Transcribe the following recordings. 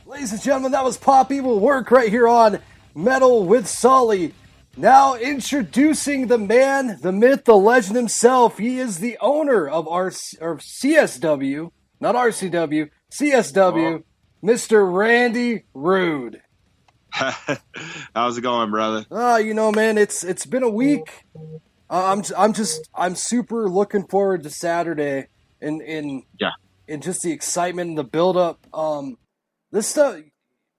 Ladies and gentlemen, that was Pop Evil Work right here on Metal with Sully. Now introducing the man, the myth, the legend himself. He is the owner of CSW, not RCW, CSW, Mr. Randy Rude. How's it going, brother? Man, it's been a week. I'm super looking forward to Saturday and just the excitement and the build up. This stuff,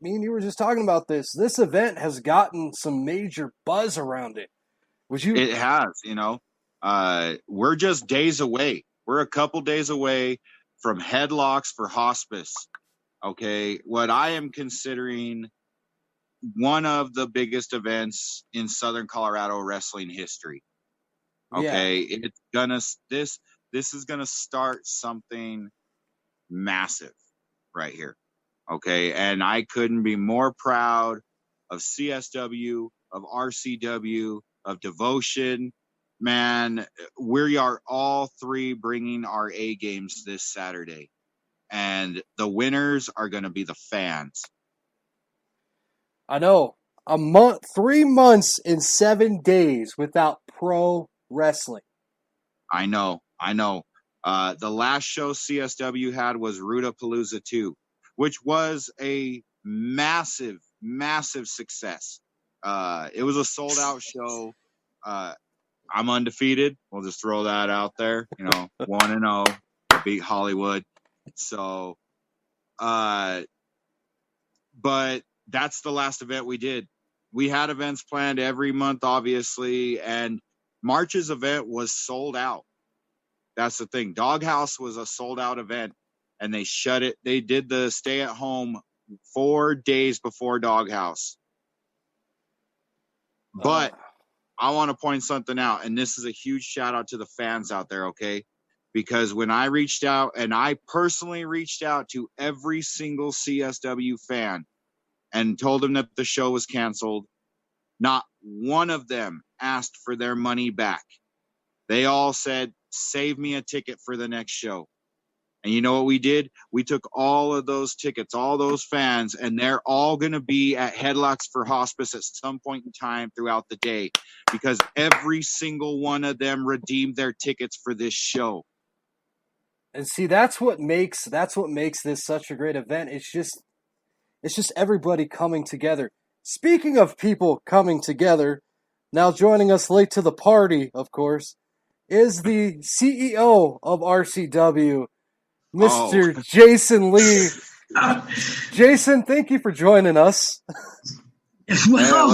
me and you were just talking about this. This event has gotten some major buzz around it. It has, we're just days away. We're a couple days away from Headlocks for Hospice. Okay, what I am considering one of the biggest events in Southern Colorado wrestling history. Okay, It's gonna this is gonna start something massive right here. Okay, and I couldn't be more proud of CSW, of RCW, of Devotion. Man, we are all three bringing our A games this Saturday, and the winners are going to be the fans. I know. 3 months and 7 days without pro wrestling. I know. The last show CSW had was Rudapalooza 2, which was a massive, massive success. It was a sold-out show. I'm undefeated. We'll just throw that out there. 1-0, beat Hollywood. So, but that's the last event we did. We had events planned every month, obviously, and March's event was sold out. That's the thing. Doghouse was a sold-out event, and they shut it. They did the stay-at-home 4 days before Doghouse. But I want to point something out, and this is a huge shout-out to the fans out there, okay? Because when I reached out, and I personally reached out to every single CSW fan and told them that the show was canceled, not one of them asked for their money back. They all said, save me a ticket for the next show. And you know what we did? We took all of those tickets, all those fans, and they're all going to be at Headlocks for Hospice at some point in time throughout the day, because every single one of them redeemed their tickets for this show. And see, that's what makes this such a great event. It's just everybody coming together. Speaking of people coming together, now joining us late to the party, of course, is the CEO of RCW, Mr. Jason Lee. Jason, thank you for joining us. Well,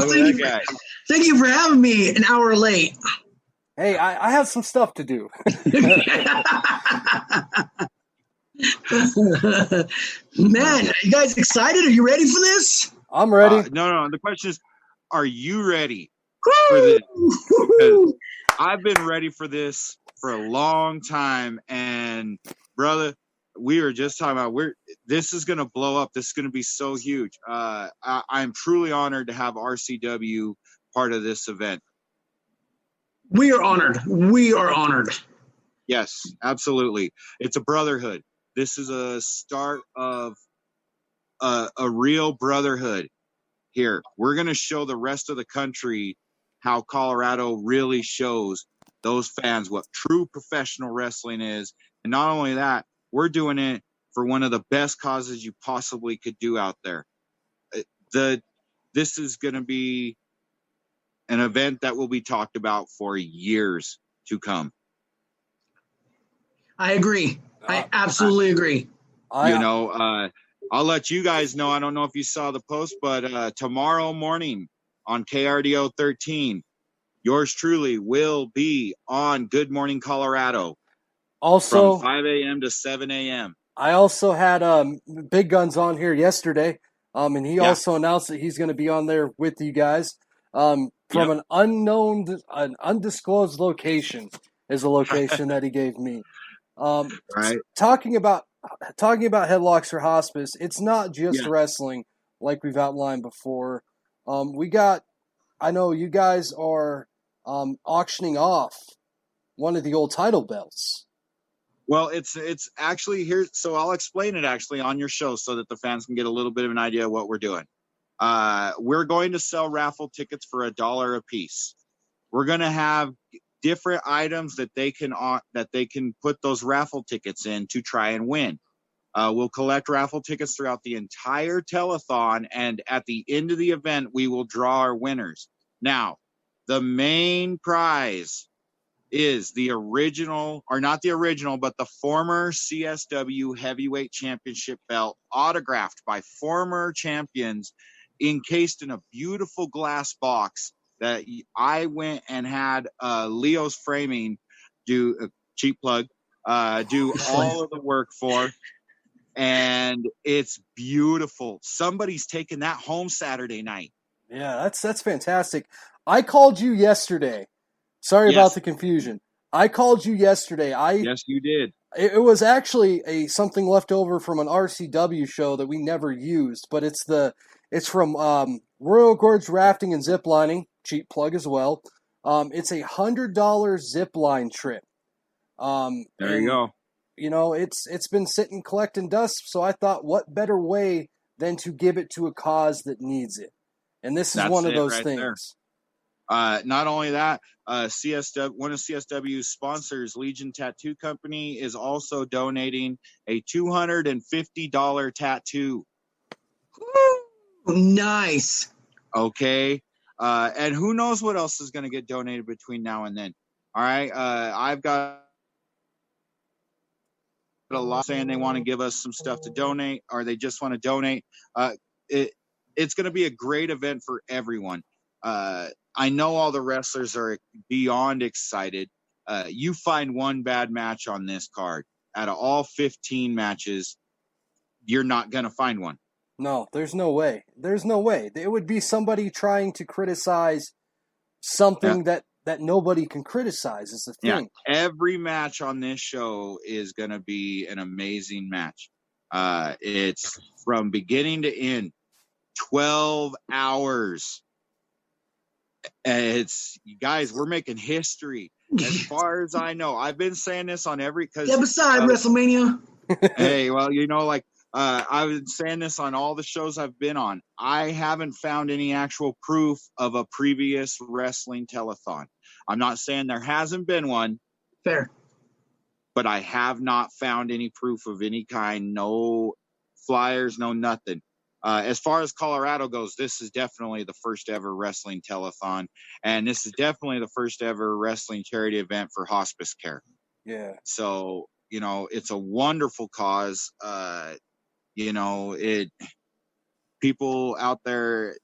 thank you for having me an hour late. Hey, I have some stuff to do. Man, are you guys excited? Are you ready for this? I'm ready. No. The question is, are you ready for this? Because I've been ready for this for a long time, and brother, we were just talking about this is going to blow up. This is going to be so huge. I'm truly honored to have RCW part of this event. We are honored. Yes, absolutely. It's a brotherhood. This is a start of a real brotherhood here. We're going to show the rest of the country how Colorado really shows those fans what true professional wrestling is. And not only that, we're doing it for one of the best causes you possibly could do out there. This is going to be an event that will be talked about for years to come. I agree. I absolutely agree. I'll let you guys know. I don't know if you saw the post, but tomorrow morning on KRDO 13, yours truly will be on Good Morning Colorado. Also, from 5 a.m. to 7 a.m. I also had Big Guns on here yesterday, and he also announced that he's going to be on there with you guys from an undisclosed location is a location that he gave me. Right. Talking about Headlocks for Hospice, it's not just wrestling like we've outlined before. I know you guys are auctioning off one of the old title belts. Well, it's actually here. So I'll explain it actually on your show so that the fans can get a little bit of an idea of what we're doing. We're going to sell raffle tickets for $1 a piece. We're going to have different items that they can put those raffle tickets in to try and win. We'll collect raffle tickets throughout the entire telethon, and at the end of the event, we will draw our winners. Now, the main prize is the original, or not the original, but the former CSW Heavyweight Championship belt, autographed by former champions, encased in a beautiful glass box that I went and had Leo's Framing do, cheap plug, do all of the work for. And it's beautiful. Somebody's taking that home Saturday night. Yeah, that's fantastic. I called you yesterday. Sorry about the confusion. I called you yesterday. Yes, you did. It was actually something left over from an RCW show that we never used, but it's from Royal Gorge Rafting and Ziplining, cheap plug as well. It's a $100 zipline trip. There you go. You know, it's been sitting collecting dust, so I thought, what better way than to give it to a cause that needs it? And this is one of those things. Not only that, CSW, one of CSW's sponsors, Legion Tattoo Company, is also donating a $250 tattoo. Nice. Okay. And who knows what else is going to get donated between now and then. All right. I've got a lot saying they want to give us some stuff to donate, or they just want to donate. It's going to be a great event for everyone. I know all the wrestlers are beyond excited. You find one bad match on this card. Out of all 15 matches, you're not going to find one. No, there's no way. There's no way. It would be somebody trying to criticize something that nobody can criticize is the thing. Yeah. Every match on this show is going to be an amazing match. It's from beginning to end, 12 hours. It's, you guys, we're making history. As far as I know, I've been saying this on every, Step aside, WrestleMania. Hey, well, you know, like, I was saying this on all the shows I've been on. I haven't found any actual proof of a previous wrestling telethon. I'm not saying there hasn't been one. Fair. But I have not found any proof of any kind. No flyers, no nothing. As far as Colorado goes, this is definitely the first ever wrestling telethon. And this is definitely the first ever wrestling charity event for hospice care. Yeah. So, you know, it's a wonderful cause. You know, people out there,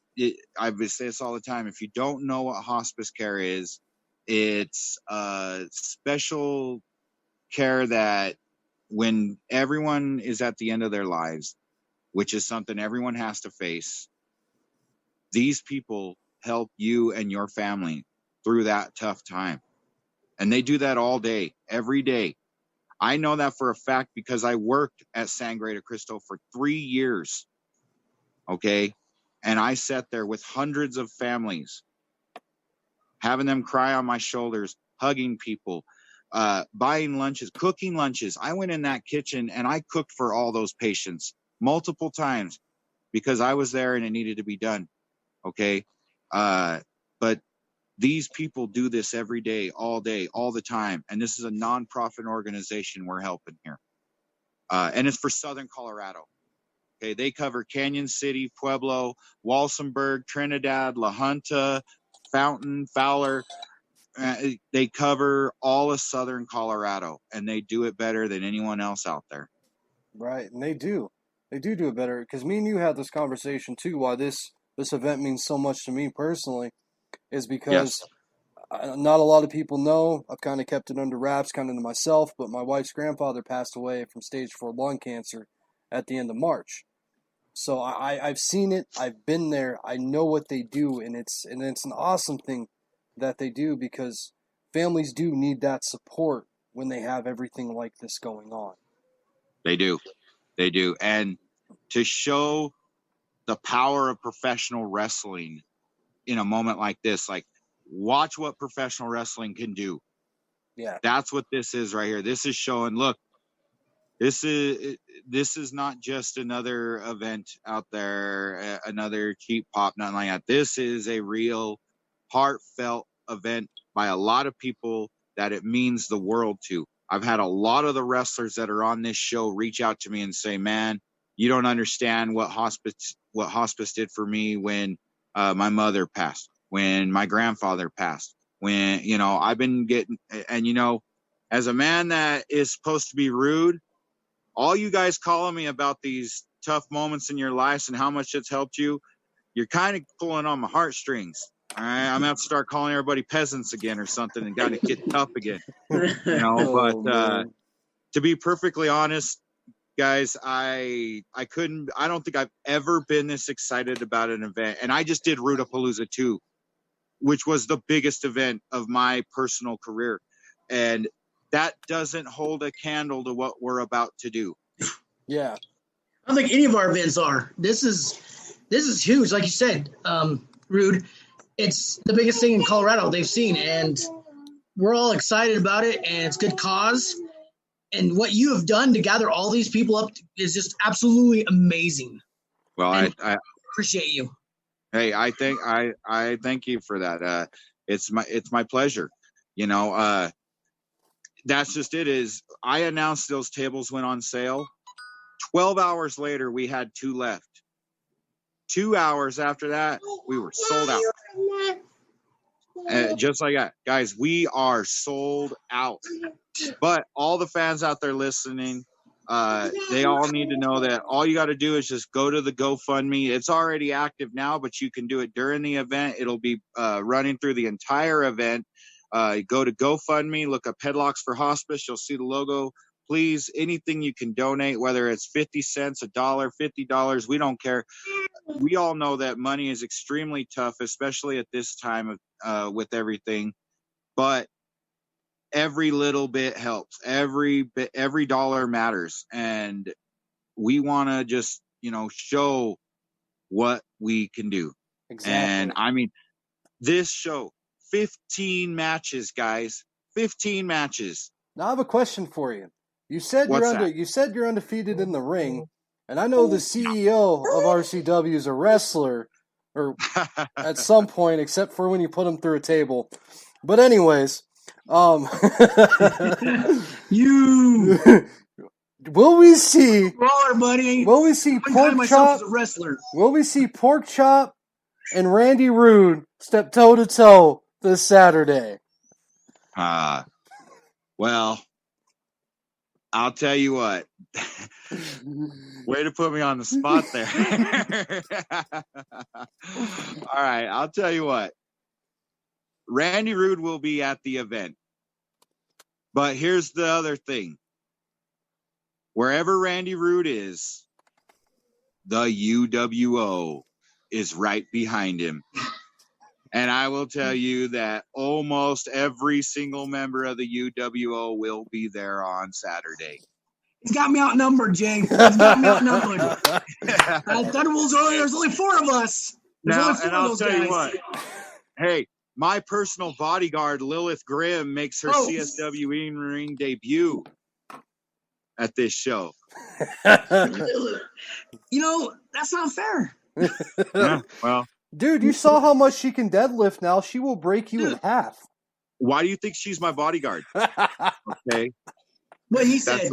I say this all the time. If you don't know what hospice care is, it's special care that when everyone is at the end of their lives, which is something everyone has to face, these people help you and your family through that tough time. And they do that all day, every day. I know that for a fact because I worked at Sangre de Cristo for 3 years. Okay. And I sat there with hundreds of families, having them cry on my shoulders, hugging people, buying lunches, cooking lunches. I went in that kitchen and I cooked for all those patients multiple times because I was there and it needed to be done. Okay. But these people do this every day, all the time. And this is a nonprofit organization we're helping here. And it's for Southern Colorado. Okay. They cover Canyon City, Pueblo, Walsenburg, Trinidad, La Junta, Fountain, Fowler. They cover all of Southern Colorado, and they do it better than anyone else out there. Right. And they do it better. Because me and you had this conversation too, why this event means so much to me personally. Is because not a lot of people know. I've kind of kept it under wraps, kind of to myself, but my wife's grandfather passed away from stage 4 lung cancer at the end of March. So I've seen it. I've been there. I know what they do, and it's an awesome thing that they do because families do need that support when they have everything like this going on. They do. And to show the power of professional wrestling in a moment like this, like, watch what professional wrestling can do. Yeah. That's what this is right here. This is showing, look, This is not just another event out there, another cheap pop, nothing like that. This is a real heartfelt event by a lot of people that it means the world to. I've had a lot of the wrestlers that are on this show reach out to me and say, man, you don't understand what hospice did for me when my mother passed, when my grandfather passed, when, I've been getting, and, as a man that is supposed to be rude, all you guys calling me about these tough moments in your lives and how much it's helped you, you're kind of pulling on my heartstrings. All right, I'm gonna have to start calling everybody peasants again or something and gotta get tough again. But to be perfectly honest, guys, I don't think I've ever been this excited about an event. And I just did Rudapalooza 2, which was the biggest event of my personal career. And that doesn't hold a candle to what we're about to do. Yeah. I don't think any of our events are. This is huge. Like you said, Rude, it's the biggest thing in Colorado they've seen, and we're all excited about it, and it's good cause. And what you have done to gather all these people up is just absolutely amazing. Well, I appreciate you. Hey, I thank you for that. It's my pleasure. That's just it. Is I announced those tables went on sale. 12 hours later, we had 2 left. 2 hours after that, we were sold out. Just like that. Guys, we are sold out. But all the fans out there listening, they all need to know that all you got to do is just go to the GoFundMe. It's already active now, but you can do it during the event. It'll be running through the entire event. Go to GoFundMe, look up Headlocks for Hospice. You'll see the logo. Please, anything you can donate, whether it's 50 cents, $1, $50, we don't care. We all know that money is extremely tough, especially at this time of with everything. But every little bit helps. Every dollar matters, and we want to just show what we can do. Exactly. And I mean, this show, 15 matches, guys, 15 matches. Now I have a question for you. You said you're undefeated in the ring, and I know the CEO of RCW is a wrestler, or at some point, except for when you put him through a table. But anyways, you will we see? Roller, buddy. Will we see Pork Chop? Will we see Pork Chop and Randy Rude step toe to toe this Saturday? Well, I'll tell you what. Way to put me on the spot there. All right, I'll tell you what. Randy Rude will be at the event. But here's the other thing. Wherever Randy Rude is, the UWO is right behind him. And I will tell you that almost every single member of the UWO will be there on Saturday. He's got me outnumbered, Jay. He's got me outnumbered. I thought there's only 4 of us. I'll tell you what. Hey, my personal bodyguard, Lilith Grimm, makes her CSW in-ring debut at this show. That's not fair. Yeah, well. Dude, you saw how much she can deadlift now. She will break you in half. Why do you think she's my bodyguard? Okay. What he said.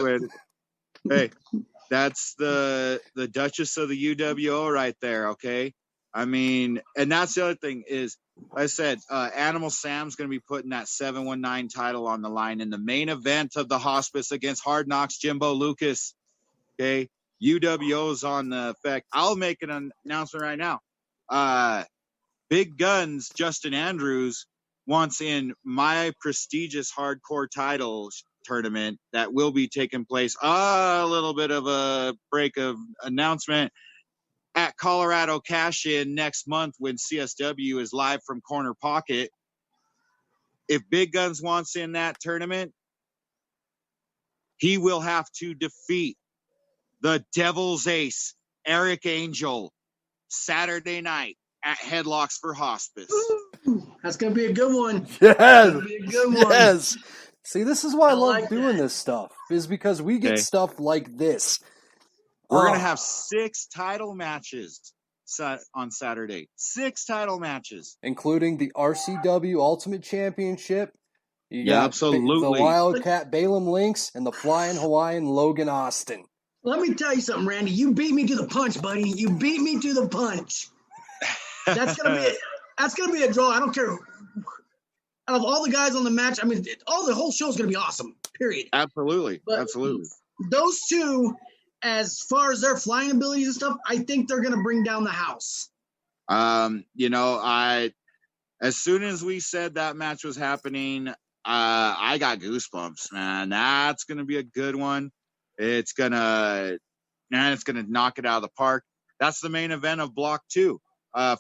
That's the Duchess of the UWO right there, okay? I mean, and that's the other thing is, like I said, Animal Sam's going to be putting that 719 title on the line in the main event of the Hospice against Hard Knocks Jimbo Lucas. Okay, UWO's on the effect. I'll make an announcement right now. Big Guns Justin Andrews wants in my prestigious hardcore title tournament that will be taking place. A little bit of a break of announcement at Colorado Cash-In next month when CSW is live from Corner Pocket. If Big Guns wants in that tournament, he will have to defeat the Devil's Ace, Eric Angel, Saturday night at Headlocks for Hospice. Ooh, that's going to be a good one. Yes. Yes. See, this is why I love like doing that. this stuff, is because we get Okay. stuff like this. We're Oh, gonna have 6 title matches on Saturday. 6 title matches. including the RCW Ultimate Championship. You Yeah, got the absolutely. Wildcat Balaam Lynx and the Flying Hawaiian Logan Austin. Let me tell you something, Randy. You beat me to the punch, buddy. You beat me to the punch. That's gonna be a draw. I don't care. Out of all the guys on the match, I mean, the whole show is gonna be awesome. Period. Absolutely. But Absolutely. those two, as far as their flying abilities and stuff, I think they're gonna bring down the house. You know, as soon as we said that match was happening, I got goosebumps, man. That's gonna be a good one. It's gonna knock it out of the park. That's the main event of Block 2.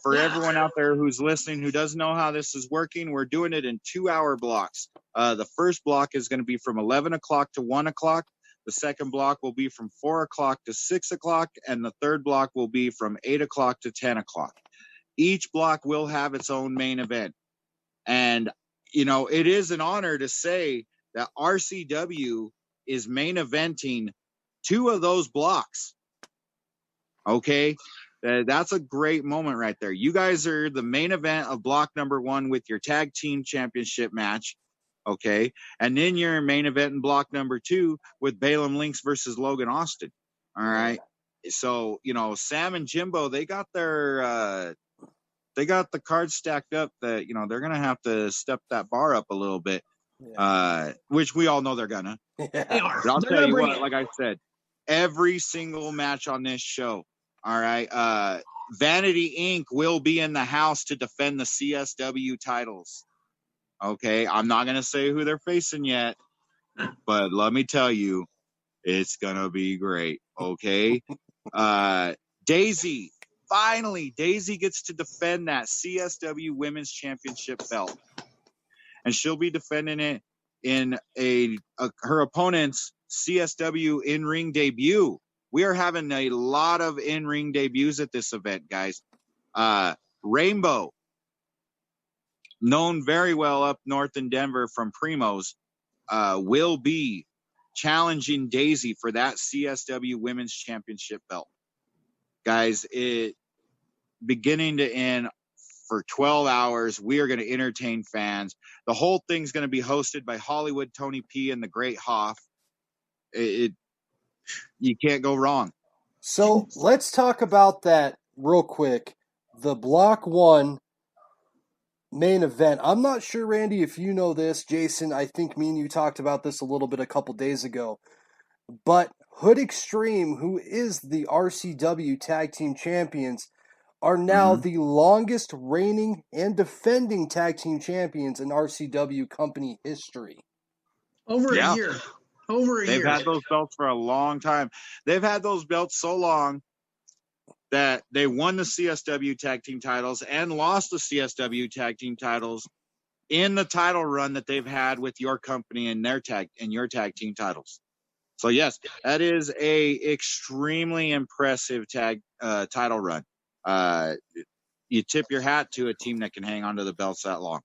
For everyone out there who's listening who doesn't know how this is working, we're doing it in 2-hour blocks. The first block is going to be from 11 o'clock to 1 o'clock. The second block will be from 4 o'clock to 6 o'clock. And the third block will be from 8 o'clock to 10 o'clock. Each block will have its own main event. And, you know, it is an honor to say that RCW is main eventing 2 of those blocks. Okay? That's a great moment right there. You guys are the main event of block number 1 with your tag team championship match. Okay. And then you're main event in block number 2 with Balaam Lynx versus Logan Austin. All right. So, you know, Sam and Jimbo, they got the cards stacked up that, you know, they're going to have to step that bar up a little bit, which we all know they're going to. They are. But I'll They're tell gonna you bring what, it. like I said, every single match on this show, all right, Vanity Inc. will be in the house to defend the CSW titles. Okay, I'm not going to say who they're facing yet, but let me tell you, it's going to be great. Okay, Daisy, finally, Daisy gets to defend that CSW Women's Championship belt. And she'll be defending it in her opponent's CSW in-ring debut. We are having a lot of in-ring debuts at this event, guys. Rainbow, known very well up north in Denver from Primo's, will be challenging Daisy for that CSW Women's Championship belt. Guys, it beginning to end for 12 hours, we are going to entertain fans. The whole thing's going to be hosted by Hollywood Tony P and the Great Hoff. You can't go wrong. So let's talk about that real quick. The Block 1 main event. I'm not sure, Randy, if you know this. Jason, I think me and you talked about this a little bit a couple days ago. But Hood Extreme, who is the RCW Tag Team Champions, are now the longest reigning and defending tag team champions in RCW company history. Over a year. They've had those belts for a long time. They've had those belts so long that they won the CSW tag team titles and lost the CSW tag team titles in the title run that they've had with your company and your tag team titles. So yes, that is a extremely impressive title run. You tip your hat to a team that can hang on to the belts that long.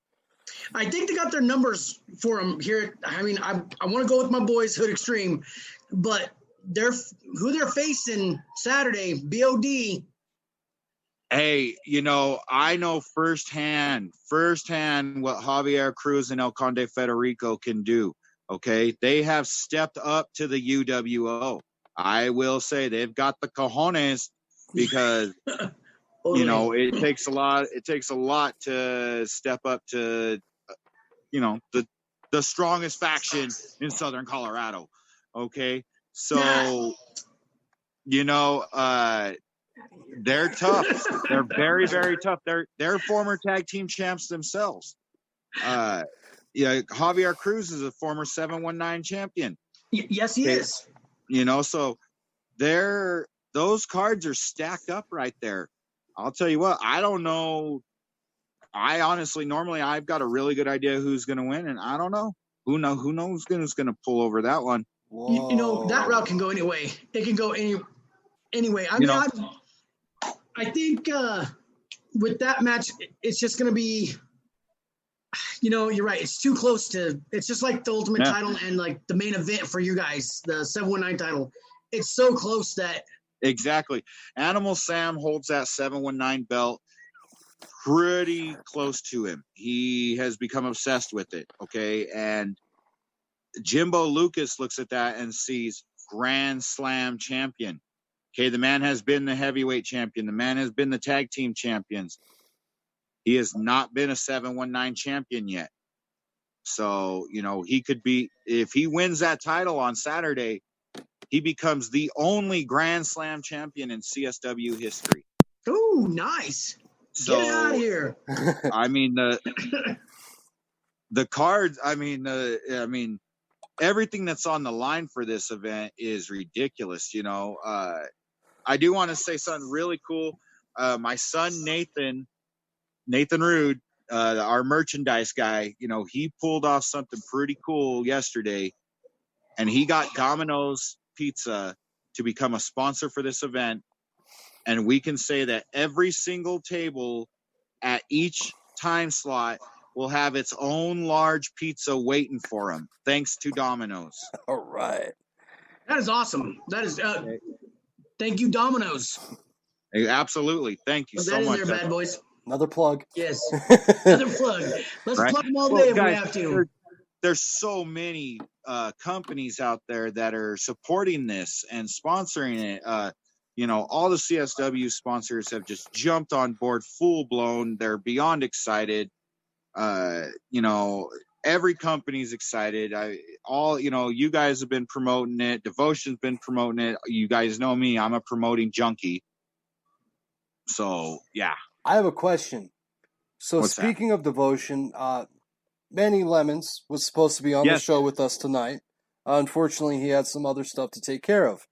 I think they got their numbers for them here. I mean, I want to go with my boys, Hood Extreme, but who they're facing Saturday, BOD. Hey, you know, I know firsthand what Javier Cruz and El Conde Federico can do. Okay, they have stepped up to the UWO. I will say they've got the cojones because you know it takes a lot. It takes a lot to step up to, you know, the strongest faction in Southern Colorado. Okay, so you know they're tough. They're very, very tough. They're former tag team champs themselves. Javier Cruz is a former 719 champion. Yes, he is. You know, so those cards are stacked up right there. I'll tell you what, I don't know. I honestly, normally I've got a really good idea who's going to win, and I don't know. Who knows who's going to pull over that one? You know, that route can go any way. It can go any way. I think with that match, it's just going to be You're right. It's too close to. It's just like the Ultimate Yeah. title and like the main event for you guys, the 719 title. It's so close that Exactly. Animal Sam holds that 719 belt pretty close to him. He has become obsessed with it. Okay. And Jimbo Lucas looks at that and sees Grand Slam champion. Okay. The man has been the heavyweight champion. The man has been the tag team champions. He has not been a 719 champion yet. So, he could be, if he wins that title on Saturday, he becomes the only Grand Slam champion in CSW history. ooh, nice. So, Get it out of here. I mean, the cards, everything that's on the line for this event is ridiculous. I do want to say something really cool. My son, Nathan Rude, our merchandise guy, he pulled off something pretty cool yesterday, and he got Domino's Pizza to become a sponsor for this event. And we can say that every single table at each time slot will have its own large pizza waiting for them, thanks to Domino's. All right. That is awesome. That is. Thank you, Domino's. Absolutely. Thank you Put so that in much. there, bad boys. Another plug. Yes. Another plug. Let's Right? plug them all day Well, if guys, we have to. there's so many companies out there that are supporting this and sponsoring it. All the CSW sponsors have just jumped on board full blown. They're beyond excited. Every company's excited. You guys have been promoting it. Devotion's been promoting it. You guys know me. I'm a promoting junkie. So, yeah. I have a question. So What's that? speaking of Devotion, Manny Lemons was supposed to be on the Yes. show with us tonight. Unfortunately, he had some other stuff to take care of.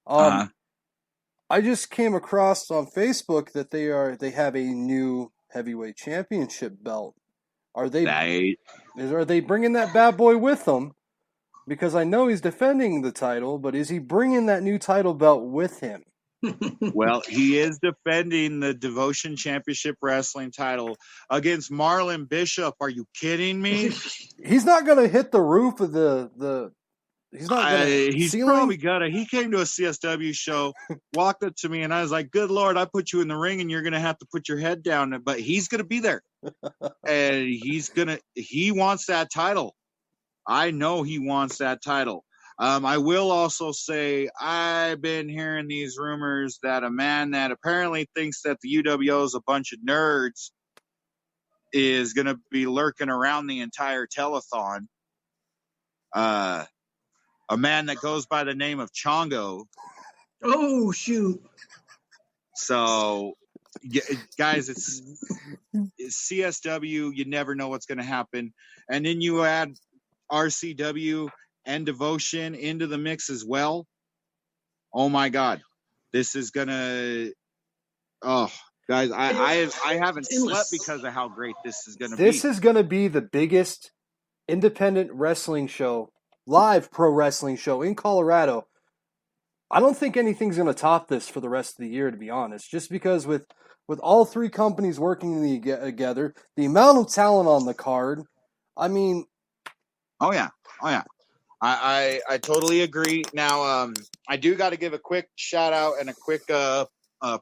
I just came across on Facebook that they have a new heavyweight championship belt. Are they bringing that bad boy with them? Because I know he's defending the title, but is he bringing that new title belt with him? Well, he is defending the Devotion Championship Wrestling title against Marlon Bishop. Are you kidding me? He's not going to hit the roof of the. He's not going to. He's probably gonna. He came to a CSW show, walked up to me, and I was like, "Good Lord, I put you in the ring, and you're gonna have to put your head down." But he's gonna be there, and he wants that title. I know he wants that title. I will also say I've been hearing these rumors that a man that apparently thinks that the UWO is a bunch of nerds is going to be lurking around the entire telethon. A man that goes by the name of Chongo. Oh, shoot. So, guys, it's CSW. You never know what's going to happen. And then you add RCW and Devotion into the mix as well. Oh my God, this is gonna. Oh, guys, I haven't slept because of how great this is gonna be. This is gonna be the biggest independent wrestling show, live pro wrestling show in Colorado. I don't think anything's gonna top this for the rest of the year, to be honest. Just because with all three companies working together, the amount of talent on the card. I mean. Oh yeah. I totally agree. Now, I do got to give a quick shout out and a quick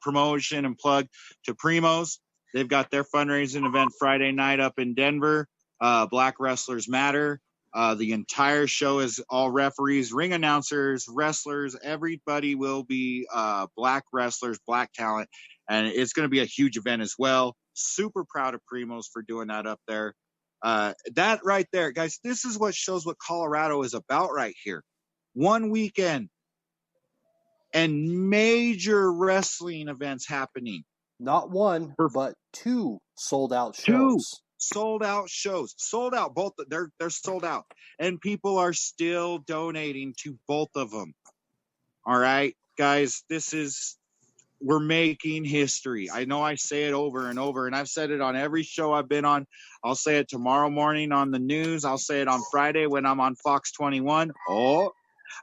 promotion and plug to Primos. They've got their fundraising event Friday night up in Denver. Black Wrestlers Matter. The entire show is all referees, ring announcers, wrestlers. Everybody will be black wrestlers, black talent, and it's going to be a huge event as well. Super proud of Primos for doing that up there. That right there, guys, this is what shows what Colorado is about right here. One weekend and major wrestling events happening. Not one, but two sold-out shows. Two sold-out shows. Sold out. Both. They're sold out. And people are still donating to both of them. All right, guys, we're making history. I know I say it over and over, and I've said it on every show I've been on. I'll say it tomorrow morning on the news. I'll say it on Friday when I'm on Fox 21.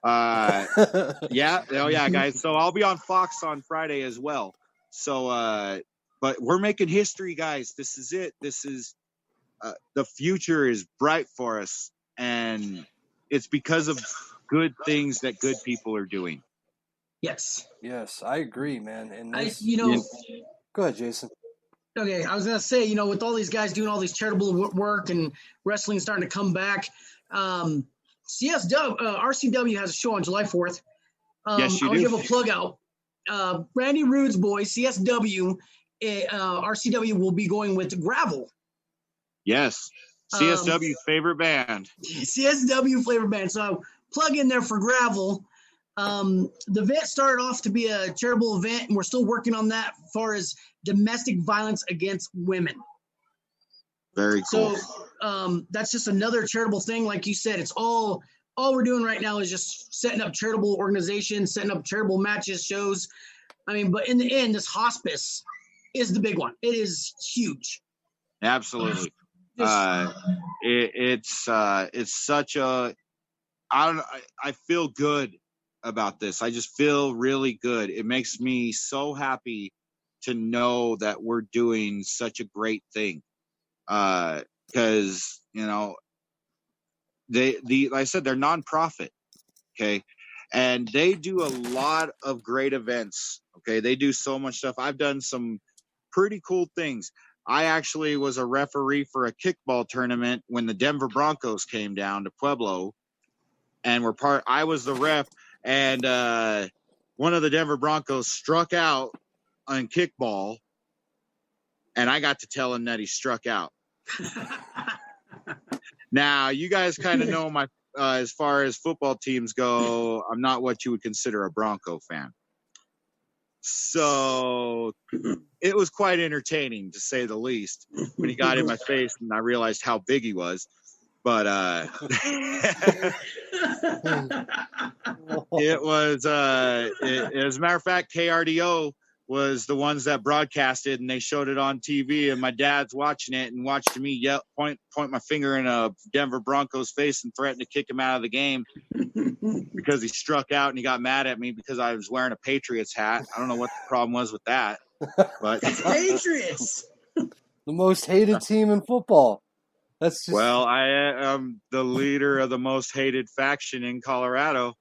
Yeah, guys. So I'll be on Fox on Friday as well. So, but we're making history, guys. This is it. This is the future is bright for us, and it's because of good things that good people are doing. Yes. Yes, I agree, man. And I, this, you know, go ahead, Jason. okay, I was gonna say, you know, with all these guys doing all these charitable work and wrestling starting to come back, RCW has a show on July 4th. Yes, you I'll do. give a plug out. Randy Rude's boy, CSW, RCW will be going with Gravel. Yes, CSW's favorite band. CSW flavor band. So plug in there for Gravel. The event started off to be a charitable event, and we're still working on that as far as domestic violence against women. Very cool. So that's just another charitable thing. Like you said, it's all we're doing right now is just setting up charitable organizations, setting up charitable matches, shows. I mean, but in the end, this hospice is the big one. It is huge. Absolutely. It's such a, I feel good about this. I just feel really good. It makes me so happy to know that we're doing such a great thing. Because, you know, like I said, they're nonprofit. Okay. And they do a lot of great events. Okay. They do so much stuff. I've done some pretty cool things. I actually was a referee for a kickball tournament when the Denver Broncos came down to Pueblo, and I was the ref, and one of the Denver Broncos struck out on kickball, and I got to tell him that he struck out. Now, you guys kind of know my, as far as football teams go, I'm not what you would consider a Bronco fan. So it was quite entertaining, to say the least, when he got in my face and I realized how big he was. But it was, as a matter of fact, KRDO was the ones that broadcasted, and they showed it on TV, and my dad's watching it and watched me yell, point my finger in a Denver Broncos face and threaten to kick him out of the game because he struck out, and he got mad at me because I was wearing a Patriots hat. I don't know what the problem was with that, but It's Patriots, the most hated team in football. That's just... Well, I am the leader of the most hated faction in Colorado.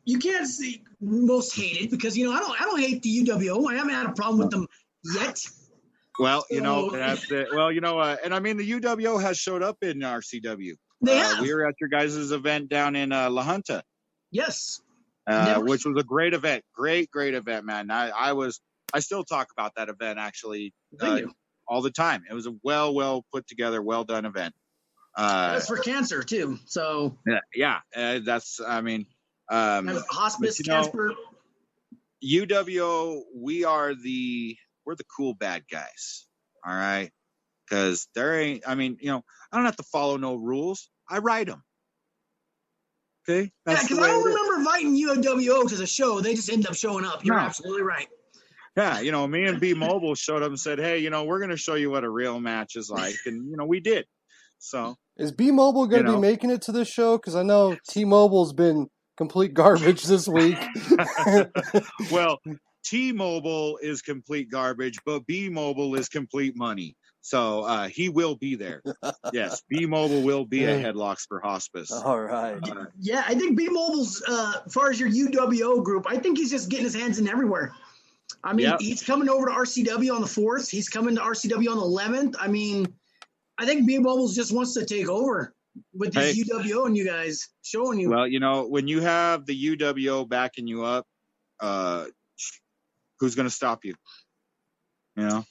You can't see most hated because, you know, I don't hate the UWO. I haven't had a problem with them yet. Well, you know, that's it. Well, you know, and I mean, the UWO has showed up in RCW. They have. We were at your guys' event down in La Junta. Yes. Which was a great event. Great event, man. I still talk about that event actually all the time. It was a well put together, well done event. That's for cancer too. So yeah, that's, I mean, hospice, cancer. UWO, we're the cool bad guys. All right. Cause there ain't, I mean, you know, I don't have to follow no rules. I write them. Okay. Yeah, because I don't remember inviting UWO to the show. They just ended up showing up. You're absolutely right. Yeah, you know, me and B Mobile showed up and said, "Hey, you know, we're going to show you what a real match is like," and you know, we did. So, is B Mobile going to be making it to this show? Because I know T-Mobile's been complete garbage this week. Well, T-Mobile is complete garbage, but B Mobile is complete money. So he will be there. Yes, B Mobile will be at Headlocks for Hospice. All right. Yeah, I think B Mobile's, as far as your UWO group, I think he's just getting his hands in everywhere. I mean, he's coming over to RCW on the 4th. He's coming to RCW on the 11th. I mean, I think B Mobiles just wants to take over with this UWO and you guys showing you. Well, you know, when you have the UWO backing you up, who's going to stop you? You know?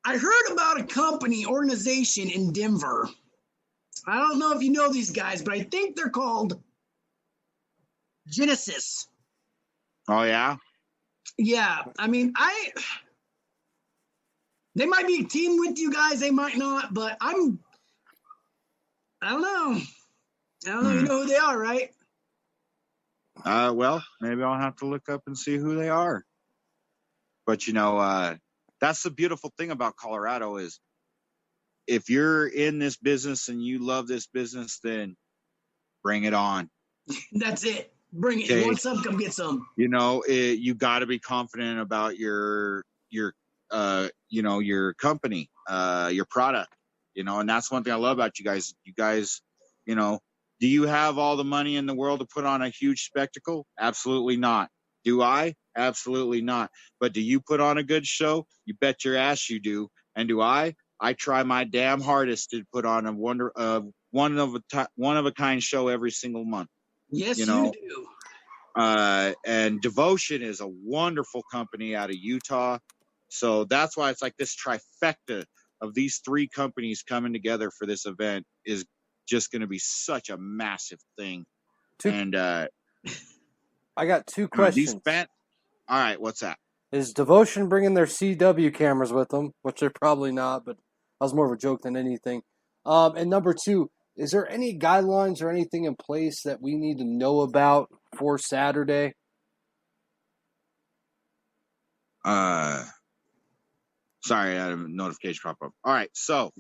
I heard about a organization in Denver. I don't know if you know these guys, but I think they're called Genesis. Oh, yeah? Yeah, I mean, they might be a team with you guys, they might not, but I don't know. You know who they are, right? Well, maybe I'll have to look up and see who they are. But, you know, that's the beautiful thing about Colorado is if you're in this business and you love this business, then bring it on. That's it. Bring it. Okay. You want some, come get some. You know, you got to be confident about your you know, your company, your product. you know, and that's one thing I love about you guys. You guys, you know, do you have all the money in the world to put on a huge spectacle? Absolutely not. Do I? Absolutely not. But do you put on a good show? You bet your ass you do. And do I? I try my damn hardest to put on a one of a kind show every single month. Yes, You know, you do. and Devotion is a wonderful company out of Utah. So that's why it's like this trifecta of these three companies coming together for this event is just going to be such a massive thing. And I got two these questions. All right, what's that? Is Devotion bringing their CW cameras with them? Which they're probably not, but that was more of a joke than anything. And number two, is there any guidelines or anything in place that we need to know about for Saturday? Sorry, I had a notification pop up. All right, so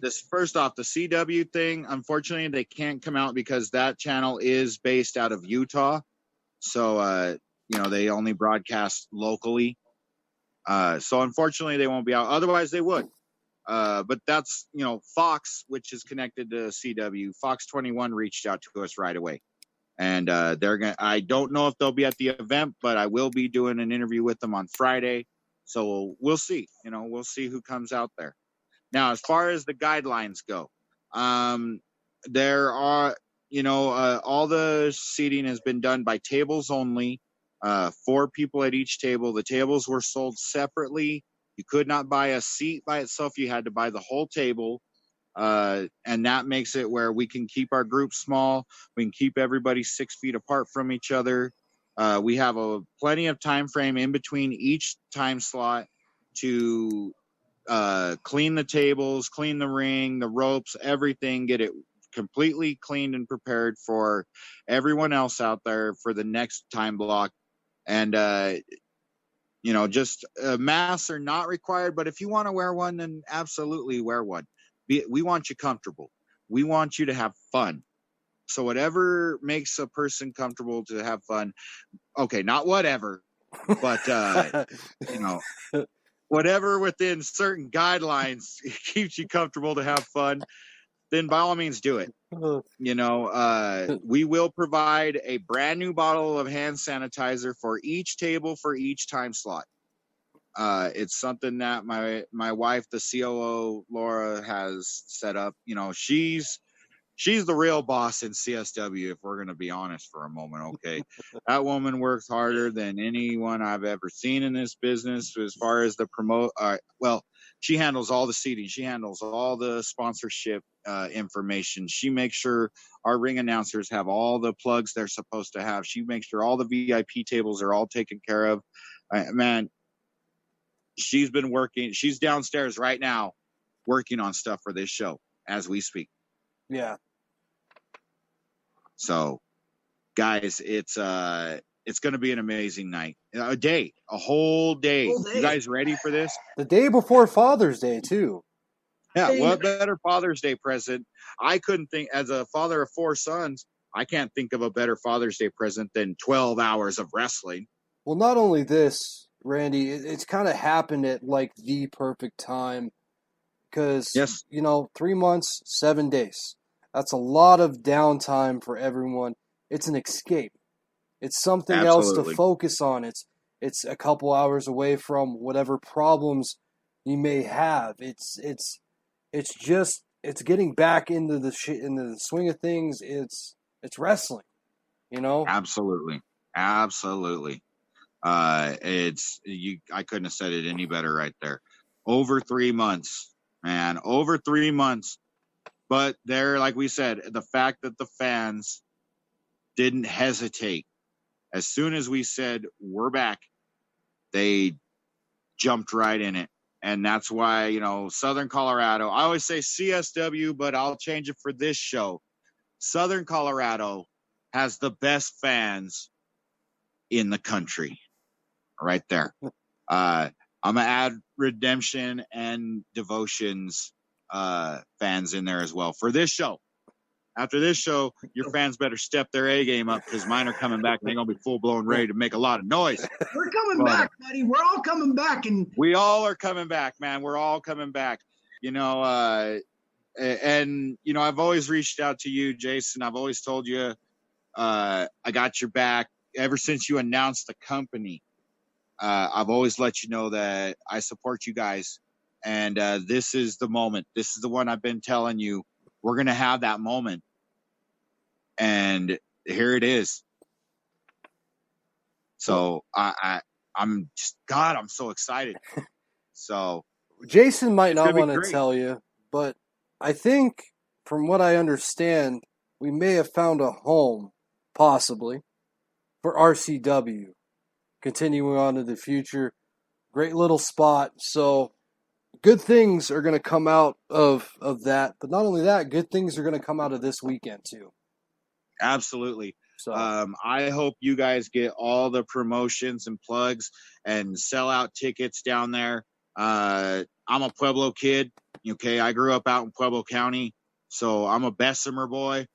this first off, the CW thing, unfortunately, they can't come out because that channel is based out of Utah. So, you know, they only broadcast locally. So unfortunately, they won't be out. Otherwise, they would. But that's, you know, Fox, which is connected to CW. Fox 21 reached out to us right away. And I don't know if they'll be at the event, but I will be doing an interview with them on Friday. So we'll see. You know, we'll see who comes out there. Now, as far as the guidelines go, there are, you know, all the seating has been done by tables only. 4 people at each table. The tables were sold separately. You could not buy a seat by itself. You had to buy the whole table. And that makes it where we can keep our group small. We can keep everybody 6 feet apart from each other. We have plenty of time frame in between each time slot to clean the tables, clean the ring, the ropes, everything, get it completely cleaned and prepared for everyone else out there for the next time block. And, you know, just masks are not required, but if you want to wear one, then absolutely wear one. We want you comfortable. We want you to have fun. So whatever makes a person comfortable to have fun, okay, not whatever, but, you know, whatever within certain guidelines keeps you comfortable to have fun, then by all means do it. You know, we will provide a brand new bottle of hand sanitizer for each table for each time slot. It's something that my wife, the COO, Laura, has set up. You know, she's the real boss in CSW, if we're going to be honest for a moment. Okay. That woman works harder than anyone I've ever seen in this business as far as the well, she handles all the seating. She handles all the sponsorship information. She makes sure our ring announcers have all the plugs they're supposed to have. She makes sure all the VIP tables are all taken care of. Man, she's been working. She's downstairs right now working on stuff for this show as we speak. Yeah. So, guys, it's going to be an amazing night. A whole day. You guys ready for this? The day before Father's Day, too. Yeah, what better Father's Day present? I couldn't think, as a father of 4 sons, I can't think of a better Father's Day present than 12 hours of wrestling. Well, not only this, Randy, it's kind of happened at like the perfect time because, yes, you know, 3 months, 7 days. That's a lot of downtime for everyone. It's an escape. It's something else to focus on. It's a couple hours away from whatever problems you may have. It's getting back into the swing of things. It's wrestling, you know? Absolutely. I couldn't have said it any better right there. Over 3 months, man. Over 3 months. But there, like we said, the fact that the fans didn't hesitate. As soon as we said, we're back, they jumped right in it. And that's why, you know, Southern Colorado, I always say CSW, but I'll change it for this show. Southern Colorado has the best fans in the country. Right there. I'm going to add Redemption and Devotion's fans in there as well for this show. After this show, your fans better step their A game up because mine are coming back and they're going to be full-blown ready to make a lot of noise. We're coming back, buddy. We're all coming back. And we all are coming back, man. We're all coming back. You know, and you know, I've always reached out to you, Jason. I've always told you, I got your back ever since you announced the company. I've always let you know that I support you guys, and this is the moment. This is the one I've been telling you. We're gonna have that moment, and here it is. So I'm just, God, I'm so excited. So Jason might it's not gonna be want to great. tell you, but I think, from what I understand, we may have found a home, possibly, for RCW. Continuing on to the future, great little spot. So good things are going to come out of that. But not only that, good things are going to come out of this weekend too. Absolutely. So I hope you guys get all the promotions and plugs and sell out tickets down there. I'm a Pueblo kid. Okay. I grew up out in Pueblo County. So I'm a Bessemer boy.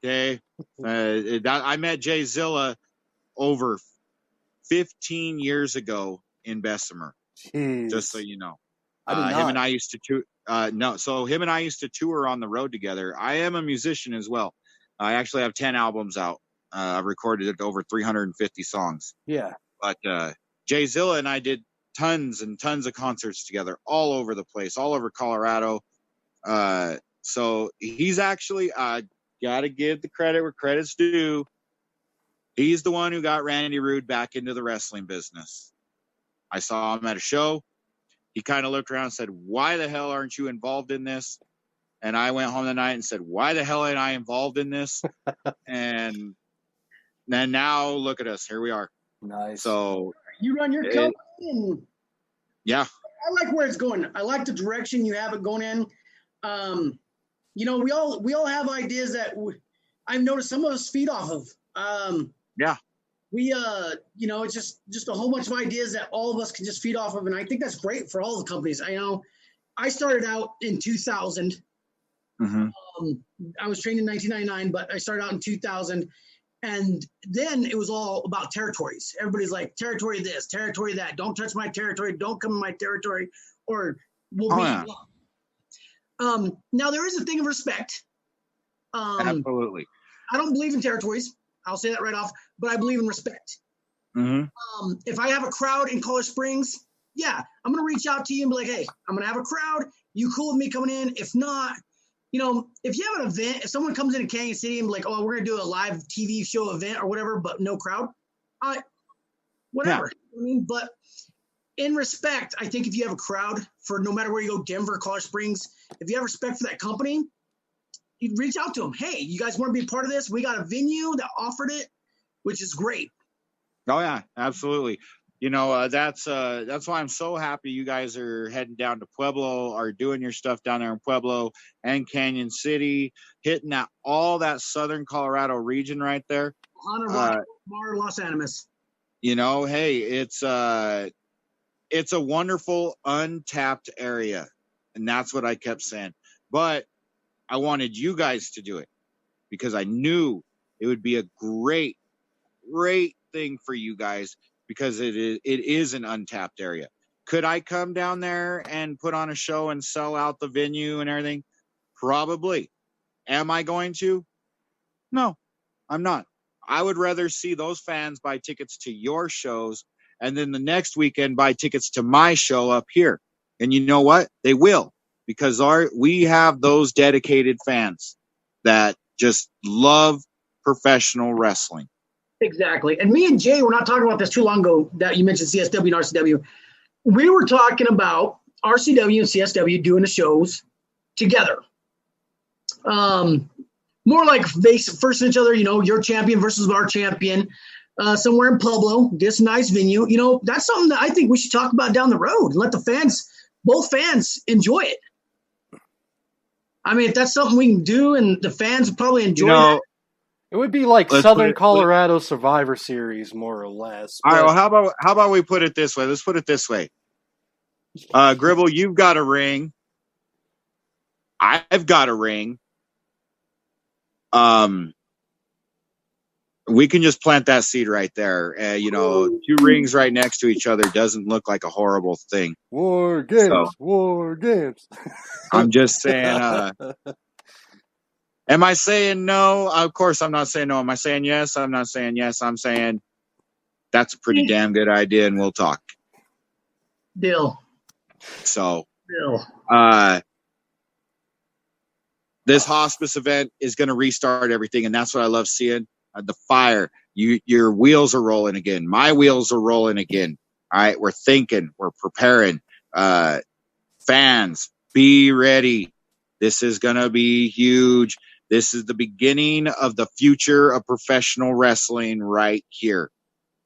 Okay. I met Jay Zilla over 15 years ago in Bessemer. jeez, Just so you know. I did Him not. and I used to so him and I used to tour on the road together. I am a musician as well. I actually have 10 albums out. I've recorded over 350 songs. Yeah. But Jay Zilla and I did tons and tons of concerts together all over the place, all over Colorado. So he's actually, got to give the credit where credit's due. He's the one who got Randy Rude back into the wrestling business. I saw him at a show. He kind of looked around and said, "Why the hell aren't you involved in this?" And I went home that night and said, "Why the hell ain't I involved in this?" And then now look at us. Here we are. Nice. So You run your company, and yeah, I like where it's going. I like the direction you have it going in. You know, we all have ideas that I've noticed some of us feed off of. yeah, We you know, it's just a whole bunch of ideas that all of us can just feed off of, and I think that's great for all the companies. I know I started out in 2000. mm-hmm. I was trained in 1999, but I started out in 2000. And then it was all about territories. Everybody's like, territory this, territory that. Don't touch my territory. Don't come in my territory. Or we'll beat you up. Now, there is a thing of respect. Absolutely. I don't believe in territories. I'll say that right off. But I believe in respect. Mm-hmm. If I have a crowd in Colorado Springs, yeah, I'm going to reach out to you and be like, hey, I'm going to have a crowd. You cool with me coming in? If not, you know, if you have an event, if someone comes into Canyon City and be like, oh, we're going to do a live TV show event or whatever, but no crowd, whatever. Yeah. I mean, but in respect, I think if you have a crowd for no matter where you go, Denver, Colorado Springs, if you have respect for that company, you reach out to them. Hey, you guys want to be a part of this? We got a venue that offered it, which is great. Oh yeah, absolutely. You know, that's why I'm so happy you guys are heading down to Pueblo, are doing your stuff down there in Pueblo and Canyon City, hitting all that southern Colorado region right there. Los Animas. You know, hey, it's a wonderful untapped area, and that's what I kept saying. But I wanted you guys to do it because I knew it would be a great thing for you guys. Because it is an untapped area. Could I come down there and put on a show and sell out the venue and everything? Probably. Am I going to? No, I'm not. I would rather see those fans buy tickets to your shows and then the next weekend buy tickets to my show up here. And you know what? They will, because we have those dedicated fans that just love professional wrestling. Exactly. And me and Jay were not talking about this too long ago that you mentioned CSW and RCW. We were talking about RCW and CSW doing the shows together. More like first each other, you know, your champion versus our champion, somewhere in Pueblo, this nice venue. You know, that's something that I think we should talk about down the road and let both fans enjoy it. I mean, if that's something we can do and the fans probably enjoy that. It would be like Southern Colorado Survivor Series, more or less. All right. Well, how about we put it this way? Let's put it this way. Gribble, you've got a ring. I've got a ring. we can just plant that seed right there. Two rings right next to each other doesn't look like a horrible thing. War games, So, war games. I'm just saying, am I saying no? Of course I'm not saying no. Am I saying yes? I'm not saying yes. I'm saying that's a pretty damn good idea, and we'll talk. Deal. So, Deal. this hospice event is going to restart everything, and that's what I love seeing. The fire. Your wheels are rolling again. My wheels are rolling again. All right, we're thinking, we're preparing. Fans, be ready. This is going to be huge. This is the beginning of the future of professional wrestling right here.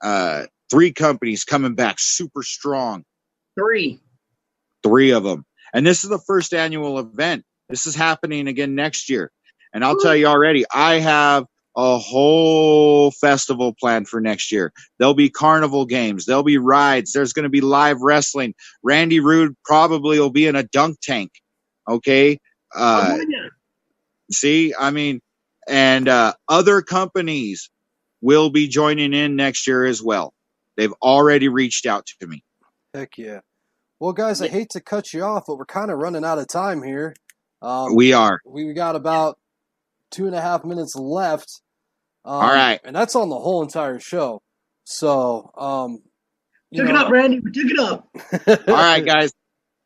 3 companies coming back super strong. 3 of them. And this is the first annual event. This is happening again next year. And I'll tell you already, I have a whole festival planned for next year. There'll be carnival games. There'll be rides. There's going to be live wrestling. Randy Rude probably will be in a dunk tank. Okay. See, I mean, and other companies will be joining in next year as well. They've already reached out to me. Heck yeah. Well, guys, I hate to cut you off, but we're kind of running out of time here. We are. We got about 2.5 minutes left. All right. And that's on the whole entire show. So, took it up, Randy. We took it up. All right, guys.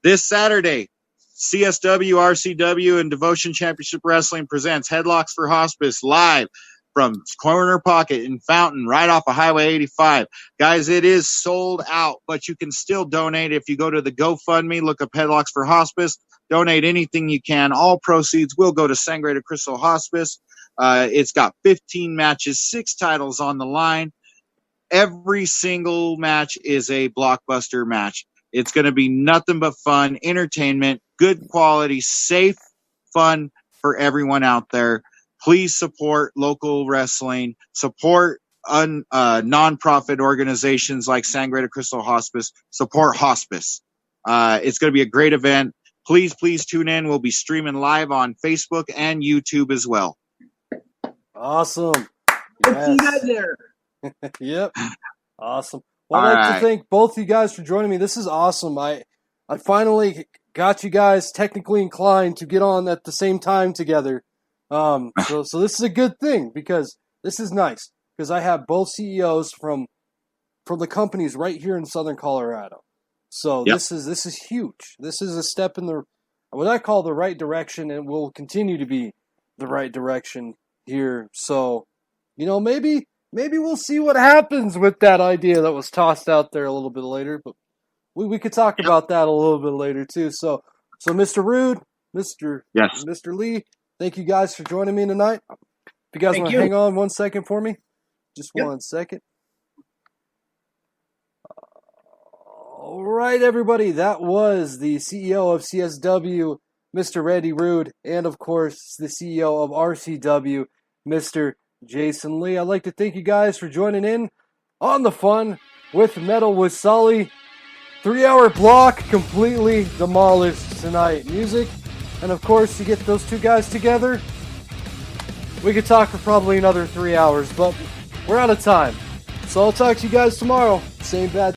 This Saturday, CSW, RCW, and Devotion Championship Wrestling presents Headlocks for Hospice live from Corner Pocket in Fountain, right off of Highway 85. Guys, it is sold out, but you can still donate if you go to the GoFundMe, look up Headlocks for Hospice, donate anything you can. All proceeds will go to Sangre de Cristo Hospice. It's got 15 matches, 6 titles on the line. Every single match is a blockbuster match. It's going to be nothing but fun, entertainment, good quality, safe, fun for everyone out there. Please support local wrestling. Support nonprofit organizations like Sangre de Cristo Hospice. Support Hospice. It's going to be a great event. Please tune in. We'll be streaming live on Facebook and YouTube as well. Awesome. We'll see you guys there. Yep. Awesome. Well, I'd like to thank both of you guys for joining me. This is awesome. I finally got you guys technically inclined to get on at the same time together. So this is a good thing because this is nice because I have both CEOs from the companies right here in Southern Colorado. So this is huge. This is a step in what I call the right direction, and will continue to be the right direction here. So, maybe we'll see what happens with that idea that was tossed out there a little bit later, but we could talk about that a little bit later too. So Mr. Rude, Mr. Lee, thank you guys for joining me tonight. If you guys want to hang on 1 second for me, just 1 second. All right, everybody, that was the CEO of CSW, Mr. Randy Rude, and of course the CEO of RCW, Mr. Jason Lee. I'd like to thank you guys for joining in on the fun with Metal with Sully. 3-hour block completely demolished tonight. Music, and of course, to get those 2 guys together, we could talk for probably another 3 hours, but we're out of time. So I'll talk to you guys tomorrow. Same bad